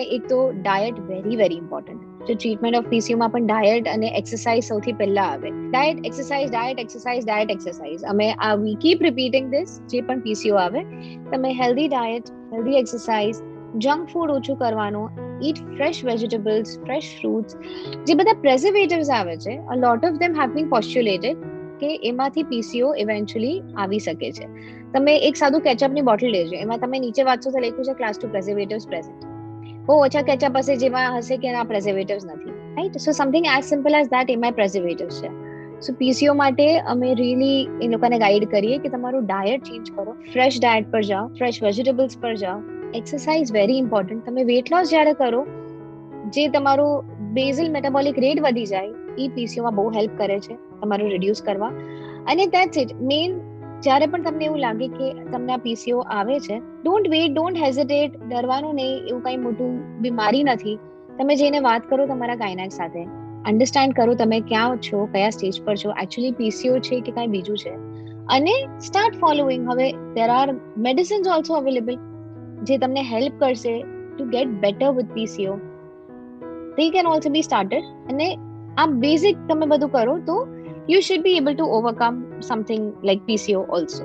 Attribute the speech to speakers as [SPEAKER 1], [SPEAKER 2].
[SPEAKER 1] એક તો diet very very important. તો ટ્રીટમેન્ટ ઓફ પીસીઓમાં પણ ડાયટ અને એક્સરસાઇઝ સૌથી પહેલા આવે. Diet exercise, diet exercise, diet exercise. V keep repeating this. જે પણ પીસીઓ આવે, તમે healthy diet, healthy exercise, junk food ઓછું કરવાનું, eat fresh vegetables, fresh fruits. જે બધા પ્રેઝર્વેટિવ્સ આવે છે, a lot of them have been postulated કે એમાંથી પીસીઓ ઇવેન્ચ્યુઅલી આવી શકે છે. તમે એક સાદું કેચઅપની બોટલ લેજો, એમાં તમે નીચે વાંચશો તો લખ્યું છે ક્લાસ 2 પ્રેઝર્વેટિવ્સ પ્રેઝન્ટ. બહુ ઓછા કેચઅપ હશે જેમાં હશે કે આ પ્રેઝર્વેટિવ્સ નથી, right? So something as simple as that એમાં પ્રેઝર્વેટિવ્સ છે. સો પીસીઓ માટે અમે રીલી એ લોકોને ગાઈડ કરીએ કે તમારું ડાયટ ચેન્જ કરો, ફ્રેશ ડાયટ પર જાઓ, ફ્રેશ વેજીટેબલ્સ પર જાઓ, એક્સરસાઇઝ વેરી ઇમ્પોર્ટન્ટ. તમે વેટ લોસ જ્યારે કરો, જે તમારું બેઝલ મેટાબોલિક રેટ વધી જાય, એ પીસીઓમાં બહુ હેલ્પ કરે છે તમારું રિડ્યુસ કરવા. અને ધેટ્સ ઇટ. મેઇન જ્યારે પણ તમને એવું લાગે કે તમને આ પીસીઓ આવે છે, ડોન્ટ વેટ, ડોન્ટ હેઝિટેટ, ડરવાનું નહીં. એવું કઈ મોટું બીમારી નથી. તમે જઈને વાત કરો તમારા ગાયનેક સાથે, અન્ડરસ્ટેન્ડ કરો તમે ક્યાં છો, કયા સ્ટેજ પર છો, એકચ્યુઅલી પીસીઓ છે કે કઈ બીજું છે, અને સ્ટાર્ટ ફોલોઈંગ. હવે there are medicines also available જે તમને હેલ્પ કરશે to get better with PCO. they can also be started. અને આ બેઝિક તમે બધું કરો તો you should be able to overcome something like PCO also.